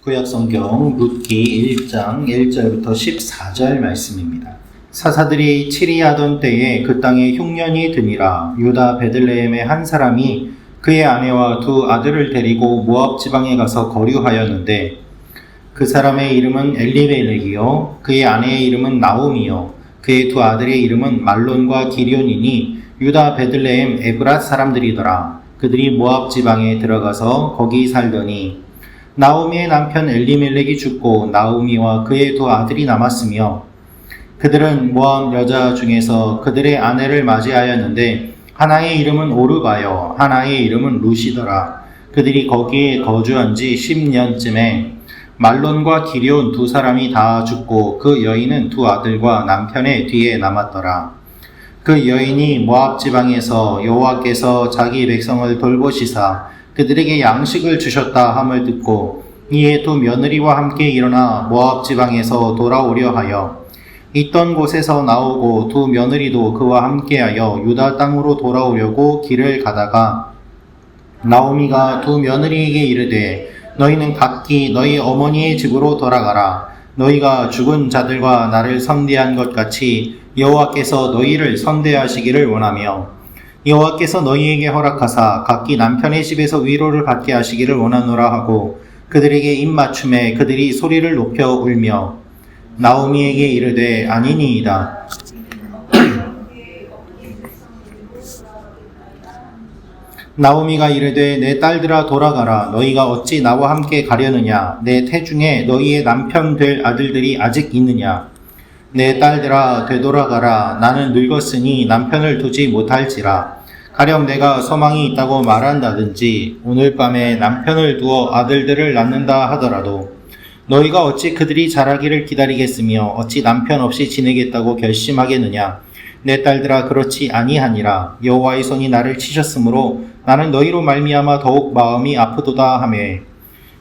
구약성경 룻기 1장 1절부터 14절 말씀입니다. 사사들이 치리하던 때에 그 땅에 흉년이 드니라. 유다 베들레헴의 한 사람이 그의 아내와 두 아들을 데리고 모압 지방에 가서 거류하였는데 그 사람의 이름은 엘리멜렉이요 그의 아내의 이름은 나오미요 그의 두 아들의 이름은 말론과 기럧이니 유다 베들레헴 에브랏 사람들이더라. 그들이 모압 지방에 들어가서 거기 살더니 나오미의 남편 엘리멜렉이 죽고 나오미와 그의 두 아들이 남았으며 그들은 모압 여자 중에서 그들의 아내를 맞이하였는데 하나의 이름은 오르바요 하나의 이름은 룻이더라. 그들이 거기에 거주한 지 10년쯤에 말론과 기럧 두 사람이 다 죽고 그 여인은 두 아들과 남편의 뒤에 남았더라. 그 여인이 모압 지방에서 여호와께서 자기 백성을 돌보시사 그들에게 양식을 주셨다 함을 듣고 이에 두 며느리와 함께 일어나 모압 지방에서 돌아오려 하여 있던 곳에서 나오고 두 며느리도 그와 함께하여 유다 땅으로 돌아오려고 길을 가다가 나오미가 두 며느리에게 이르되 너희는 각기 너희 어머니의 집으로 돌아가라. 너희가 죽은 자들과 나를 선대한 것 같이 여호와께서 너희를 선대하시기를 원하며 여호와께서 너희에게 허락하사 각기 남편의 집에서 위로를 받게 하시기를 원하노라 하고 그들에게 입맞춤에 그들이 소리를 높여 울며 나오미에게 이르되 아니니이다. 나오미가 이르되 내 딸들아 돌아가라. 너희가 어찌 나와 함께 가려느냐. 내 태중에 너희의 남편 될 아들들이 아직 있느냐. 내 딸들아 되돌아가라. 나는 늙었으니 남편을 두지 못할지라. 가령 내가 소망이 있다고 말한다든지 오늘 밤에 남편을 두어 아들들을 낳는다 하더라도 너희가 어찌 그들이 자라기를 기다리겠으며 어찌 남편 없이 지내겠다고 결심하겠느냐. 내 딸들아 그렇지 아니하니라. 여호와의 손이 나를 치셨으므로 나는 너희로 말미암아 더욱 마음이 아프도다 하매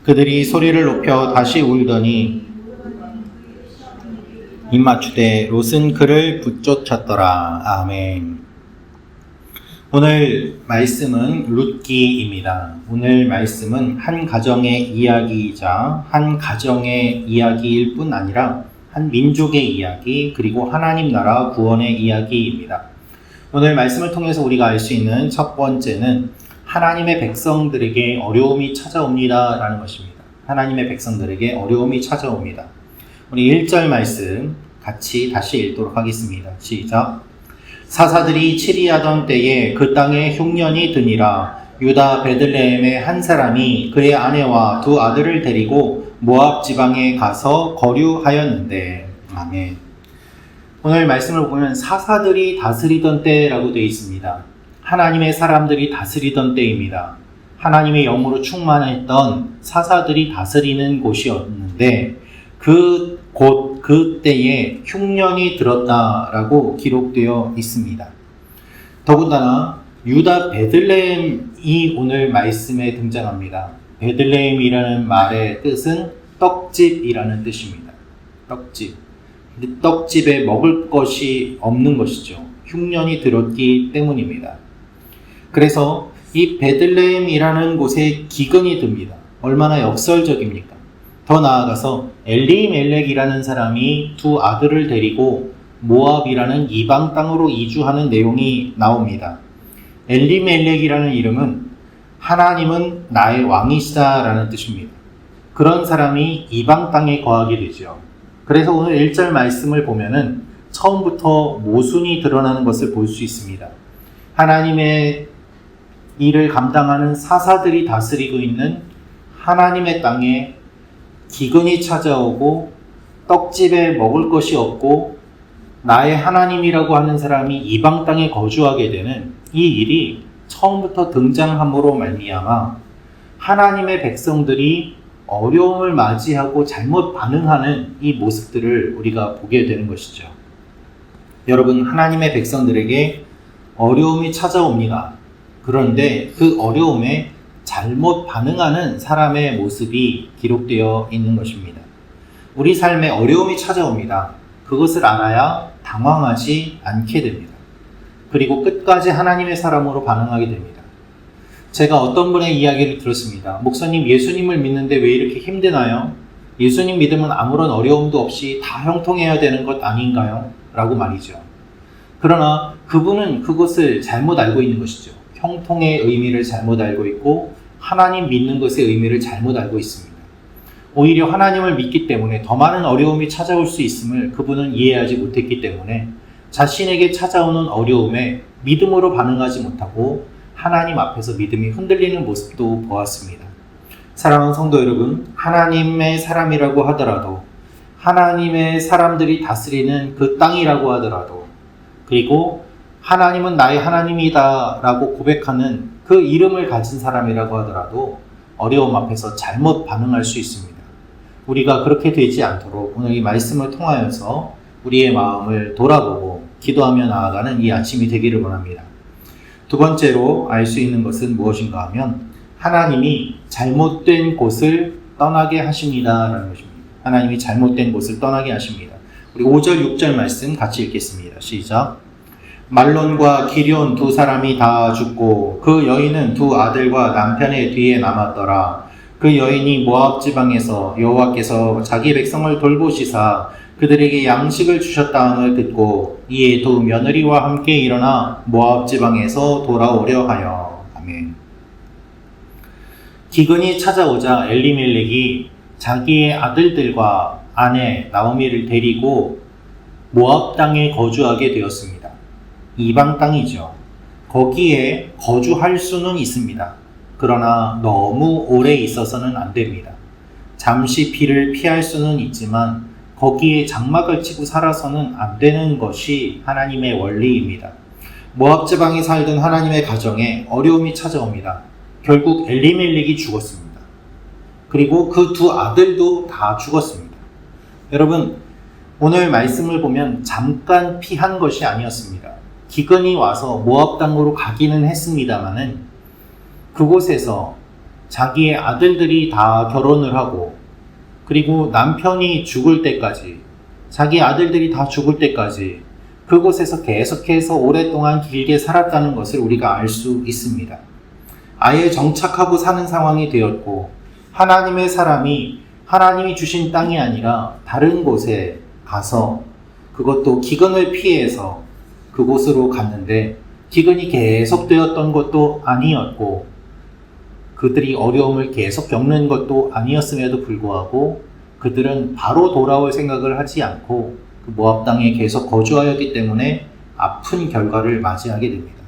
그들이 소리를 높여 다시 울더니 입맞추되 롯은 그를 붙쫓았더라. 아멘. 오늘 말씀은 룻기입니다. 오늘 말씀은 한 가정의 이야기이자 한 가정의 이야기일 뿐 아니라 한 민족의 이야기 그리고 하나님 나라 구원의 이야기입니다. 오늘 말씀을 통해서 우리가 알 수 있는 첫 번째는 하나님의 백성들에게 어려움이 찾아옵니다 라는 것입니다. 하나님의 백성들에게 어려움이 찾아옵니다. 우리 1절 말씀 같이 다시 읽도록 하겠습니다. 시작. 사사들이 치리하던 때에 그 땅에 흉년이 드니라. 유다 베들레헴의 한 사람이 그의 아내와 두 아들을 데리고 모압 지방에 가서 거류하였는데. 아멘. 오늘 말씀을 보면 사사들이 다스리던 때라고 되어 있습니다. 하나님의 사람들이 다스리던 때입니다. 하나님의 영으로 충만했던 사사들이 다스리는 곳이었는데 그때에 흉년이 들었다라고 기록되어 있습니다. 더군다나 유다 베들레헴이 오늘 말씀에 등장합니다. 베들레헴이라는 말의 뜻은 떡집이라는 뜻입니다. 떡집. 근데 떡집에 먹을 것이 없는 것이죠. 흉년이 들었기 때문입니다. 그래서 이 베들레헴이라는 곳에 기근이 듭니다. 얼마나 역설적입니까? 더 나아가서 엘리멜렉이라는 사람이 두 아들을 데리고 모압이라는 이방 땅으로 이주하는 내용이 나옵니다. 엘리멜렉이라는 이름은 하나님은 나의 왕이시다라는 뜻입니다. 그런 사람이 이방 땅에 거하게 되죠. 그래서 오늘 1절 말씀을 보면은 처음부터 모순이 드러나는 것을 볼 수 있습니다. 하나님의 일을 감당하는 사사들이 다스리고 있는 하나님의 땅에 기근이 찾아오고 떡집에 먹을 것이 없고 나의 하나님이라고 하는 사람이 이방 땅에 거주하게 되는 이 일이 처음부터 등장함으로 말미암아 하나님의 백성들이 어려움을 맞이하고 잘못 반응하는 이 모습들을 우리가 보게 되는 것이죠. 여러분, 하나님의 백성들에게 어려움이 찾아옵니다. 그런데 그 어려움에 잘못 반응하는 사람의 모습이 기록되어 있는 것입니다. 우리 삶에 어려움이 찾아옵니다. 그것을 알아야 당황하지 않게 됩니다. 그리고 끝까지 하나님의 사람으로 반응하게 됩니다. 제가 어떤 분의 이야기를 들었습니다. 목사님, 예수님을 믿는데 왜 이렇게 힘드나요? 예수님 믿으면 아무런 어려움도 없이 다 형통해야 되는 것 아닌가요? 라고 말이죠. 그러나 그분은 그것을 잘못 알고 있는 것이죠. 형통의 의미를 잘못 알고 있고 하나님 믿는 것의 의미를 잘못 알고 있습니다. 오히려 하나님을 믿기 때문에 더 많은 어려움이 찾아올 수 있음을 그분은 이해하지 못했기 때문에 자신에게 찾아오는 어려움에 믿음으로 반응하지 못하고 하나님 앞에서 믿음이 흔들리는 모습도 보았습니다. 사랑하는 성도 여러분, 하나님의 사람이라고 하더라도, 하나님의 사람들이 다스리는 그 땅이라고 하더라도, 그리고 하나님은 나의 하나님이다 라고 고백하는 그 이름을 가진 사람이라고 하더라도 어려움 앞에서 잘못 반응할 수 있습니다. 우리가 그렇게 되지 않도록 오늘 이 말씀을 통하여서 우리의 마음을 돌아보고 기도하며 나아가는 이 아침이 되기를 원합니다. 두 번째로 알 수 있는 것은 무엇인가 하면 하나님이 잘못된 곳을 떠나게 하십니다 라는 것입니다. 하나님이 잘못된 곳을 떠나게 하십니다. 우리 5절 6절 말씀 같이 읽겠습니다. 시작. 말론과 기럨 두 사람이 다 죽고 그 여인은 두 아들과 남편의 뒤에 남았더라. 그 여인이 모압 지방에서 여호와께서 자기 백성을 돌보시사 그들에게 양식을 주셨다함을 듣고 이에 두 며느리와 함께 일어나 모압 지방에서 돌아오려 하여. 아멘. 기근이 찾아오자 엘리멜렉이 자기의 아들들과 아내 나오미를 데리고 모압 땅에 거주하게 되었습니다. 이방 땅이죠. 거기에 거주할 수는 있습니다. 그러나 너무 오래 있어서는 안 됩니다. 잠시 비를 피할 수는 있지만 거기에 장막을 치고 살아서는 안 되는 것이 하나님의 원리입니다. 모압 지방에 살던 하나님의 가정에 어려움이 찾아옵니다. 결국 엘리멜렉이 죽었습니다. 그리고 그 두 아들도 다 죽었습니다. 여러분, 오늘 말씀을 보면 잠깐 피한 것이 아니었습니다. 기근이 와서 모압 땅으로 가기는 했습니다마는 그곳에서 자기의 아들들이 다 결혼을 하고 그리고 남편이 죽을 때까지, 자기 아들들이 다 죽을 때까지 그곳에서 계속해서 오랫동안 길게 살았다는 것을 우리가 알 수 있습니다. 아예 정착하고 사는 상황이 되었고 하나님의 사람이 하나님이 주신 땅이 아니라 다른 곳에 가서 그것도 기근을 피해서 그곳으로 갔는데 기근이 계속되었던 것도 아니었고 그들이 어려움을 계속 겪는 것도 아니었음에도 불구하고 그들은 바로 돌아올 생각을 하지 않고 그 모압 땅에 계속 거주하였기 때문에 아픈 결과를 맞이하게 됩니다.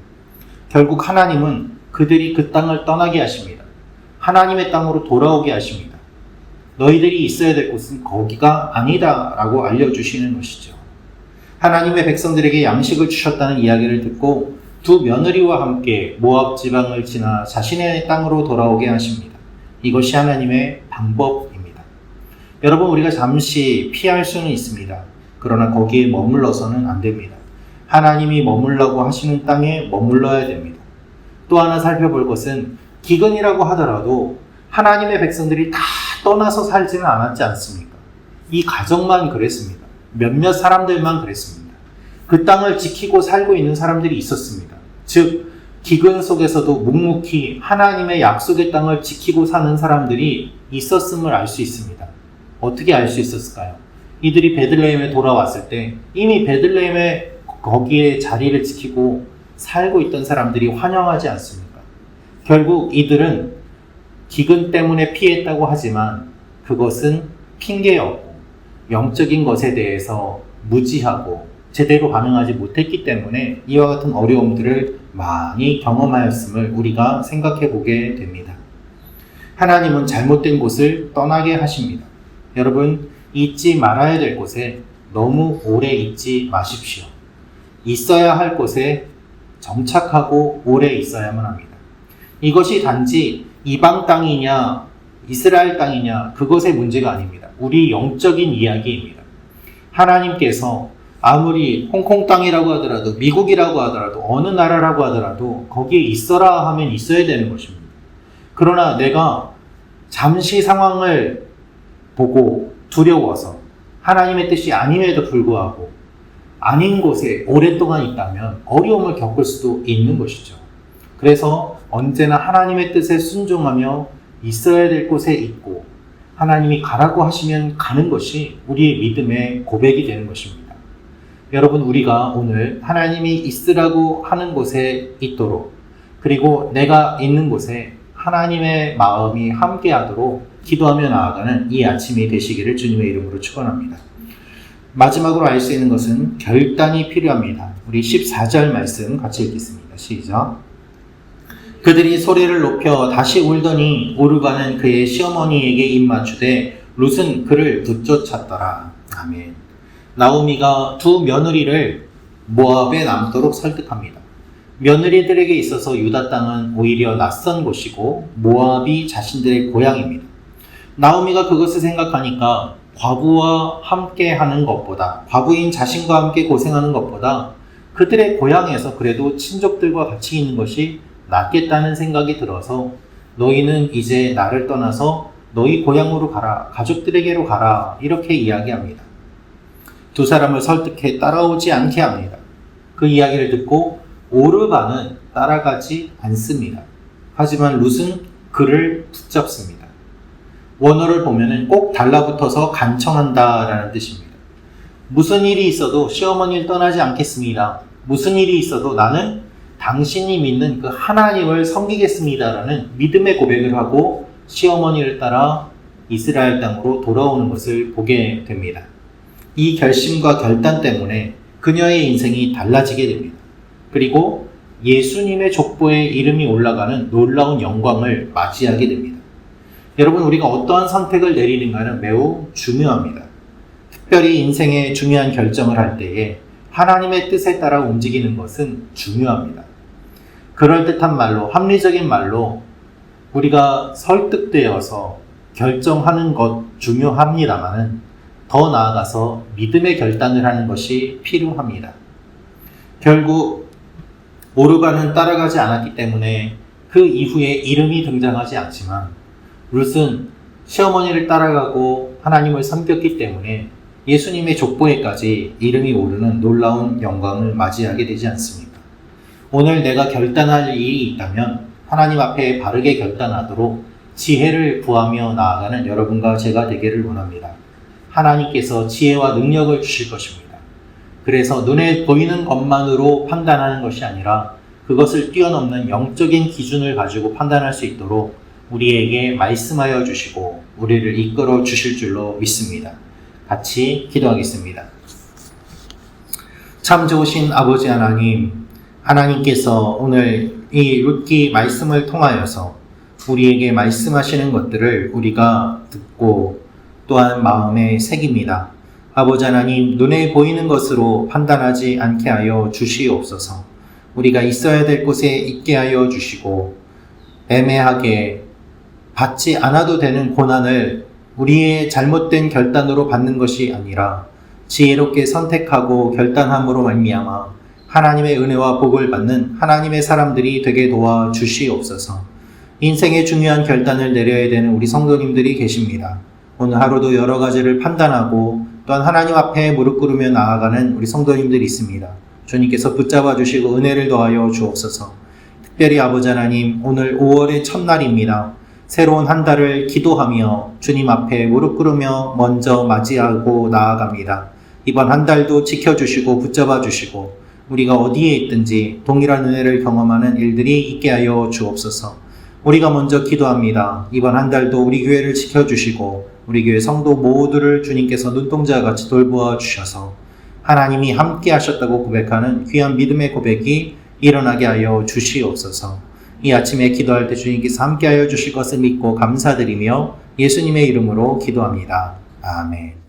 결국 하나님은 그들이 그 땅을 떠나게 하십니다. 하나님의 땅으로 돌아오게 하십니다. 너희들이 있어야 될 곳은 거기가 아니다 라고 알려주시는 것이죠. 하나님의 백성들에게 양식을 주셨다는 이야기를 듣고 두 며느리와 함께 모압 지방을 지나 자신의 땅으로 돌아오게 하십니다. 이것이 하나님의 방법입니다. 여러분, 우리가 잠시 피할 수는 있습니다. 그러나 거기에 머물러서는 안 됩니다. 하나님이 머물라고 하시는 땅에 머물러야 됩니다. 또 하나 살펴볼 것은 기근이라고 하더라도 하나님의 백성들이 다 떠나서 살지는 않았지 않습니까? 이 가정만 그랬습니다. 몇몇 사람들만 그랬습니다. 그 땅을 지키고 살고 있는 사람들이 있었습니다. 즉, 기근 속에서도 묵묵히 하나님의 약속의 땅을 지키고 사는 사람들이 있었음을 알 수 있습니다. 어떻게 알 수 있었을까요? 이들이 베들레헴에 돌아왔을 때 이미 베들레헴에 거기에 자리를 지키고 살고 있던 사람들이 환영하지 않습니까? 결국 이들은 기근 때문에 피했다고 하지만 그것은 핑계였고 영적인 것에 대해서 무지하고 제대로 반응하지 못했기 때문에 이와 같은 어려움들을 많이 경험하였음을 우리가 생각해 보게 됩니다. 하나님은 잘못된 곳을 떠나게 하십니다. 여러분, 잊지 말아야 될 곳에 너무 오래 있지 마십시오. 있어야 할 곳에 정착하고 오래 있어야만 합니다. 이것이 단지 이방 땅이냐 이스라엘 땅이냐 그것의 문제가 아닙니다. 우리 영적인 이야기입니다. 하나님께서 아무리 홍콩 땅이라고 하더라도 미국이라고 하더라도 어느 나라라고 하더라도 거기에 있어라 하면 있어야 되는 것입니다. 그러나 내가 잠시 상황을 보고 두려워서 하나님의 뜻이 아님에도 불구하고 아닌 곳에 오랫동안 있다면 어려움을 겪을 수도 있는 것이죠. 그래서 언제나 하나님의 뜻에 순종하며 있어야 될 곳에 있고 하나님이 가라고 하시면 가는 것이 우리의 믿음의 고백이 되는 것입니다. 여러분, 우리가 오늘 하나님이 있으라고 하는 곳에 있도록, 그리고 내가 있는 곳에 하나님의 마음이 함께하도록 기도하며 나아가는 이 아침이 되시기를 주님의 이름으로 축원합니다. 마지막으로 알 수 있는 것은 결단이 필요합니다. 우리 14절 말씀 같이 읽겠습니다. 시작. 그들이 소리를 높여 다시 울더니 오르바는 그의 시어머니에게 입맞추되 룻은 그를 붙쫓았더라. 아멘. 나오미가 두 며느리를 모압에 남도록 설득합니다. 며느리들에게 있어서 유다 땅은 오히려 낯선 곳이고 모압이 자신들의 고향입니다. 나오미가 그것을 생각하니까 과부와 함께 하는 것보다, 과부인 자신과 함께 고생하는 것보다 그들의 고향에서 그래도 친족들과 같이 있는 것이 낫겠다는 생각이 들어서 너희는 이제 나를 떠나서 너희 고향으로 가라, 가족들에게로 가라, 이렇게 이야기합니다. 두 사람을 설득해 따라오지 않게 합니다. 그 이야기를 듣고 오르바는 따라가지 않습니다. 하지만 룻은 그를 붙잡습니다. 원어를 보면은 꼭 달라붙어서 간청한다라는 뜻입니다. 무슨 일이 있어도 시어머니를 떠나지 않겠습니다. 무슨 일이 있어도 나는 당신이 믿는 그 하나님을 섬기겠습니다라는 믿음의 고백을 하고 시어머니를 따라 이스라엘 땅으로 돌아오는 것을 보게 됩니다. 이 결심과 결단 때문에 그녀의 인생이 달라지게 됩니다. 그리고 예수님의 족보에 이름이 올라가는 놀라운 영광을 맞이하게 됩니다. 여러분, 우리가 어떠한 선택을 내리는가는 매우 중요합니다. 특별히 인생의 중요한 결정을 할 때에 하나님의 뜻에 따라 움직이는 것은 중요합니다. 그럴듯한 말로, 합리적인 말로 우리가 설득되어서 결정하는 것 중요합니다만은 더 나아가서 믿음의 결단을 하는 것이 필요합니다. 결국 오르바는 따라가지 않았기 때문에 그 이후에 이름이 등장하지 않지만 룻은 시어머니를 따라가고 하나님을 섬겼기 때문에 예수님의 족보에까지 이름이 오르는 놀라운 영광을 맞이하게 되지 않습니까? 오늘 내가 결단할 일이 있다면 하나님 앞에 바르게 결단하도록 지혜를 구하며 나아가는 여러분과 제가 되기를 원합니다. 하나님께서 지혜와 능력을 주실 것입니다. 그래서 눈에 보이는 것만으로 판단하는 것이 아니라 그것을 뛰어넘는 영적인 기준을 가지고 판단할 수 있도록 우리에게 말씀하여 주시고 우리를 이끌어 주실 줄로 믿습니다. 같이 기도하겠습니다. 참 좋으신 아버지 하나님, 하나님께서 오늘 이 룻기 말씀을 통하여서 우리에게 말씀하시는 것들을 우리가 듣고 또한 마음에 새깁니다. 아버지 하나님, 눈에 보이는 것으로 판단하지 않게 하여 주시옵소서. 우리가 있어야 될 곳에 있게 하여 주시고 애매하게 받지 않아도 되는 고난을 우리의 잘못된 결단으로 받는 것이 아니라 지혜롭게 선택하고 결단함으로 말미암아 하나님의 은혜와 복을 받는 하나님의 사람들이 되게 도와 주시옵소서. 인생의 중요한 결단을 내려야 되는 우리 성도님들이 계십니다. 오늘 하루도 여러 가지를 판단하고 또한 하나님 앞에 무릎 꿇으며 나아가는 우리 성도님들이 있습니다. 주님께서 붙잡아 주시고 은혜를 더하여 주옵소서. 특별히 아버지 하나님, 오늘 5월의 첫날입니다. 새로운 한 달을 기도하며 주님 앞에 무릎 꿇으며 먼저 맞이하고 나아갑니다. 이번 한 달도 지켜주시고 붙잡아 주시고 우리가 어디에 있든지 동일한 은혜를 경험하는 일들이 있게 하여 주옵소서. 우리가 먼저 기도합니다. 이번 한 달도 우리 교회를 지켜주시고 우리 교회 성도 모두를 주님께서 눈동자와 같이 돌보아 주셔서 하나님이 함께 하셨다고 고백하는 귀한 믿음의 고백이 일어나게 하여 주시옵소서. 이 아침에 기도할 때 주님께서 함께 하여 주실 것을 믿고 감사드리며 예수님의 이름으로 기도합니다. 아멘.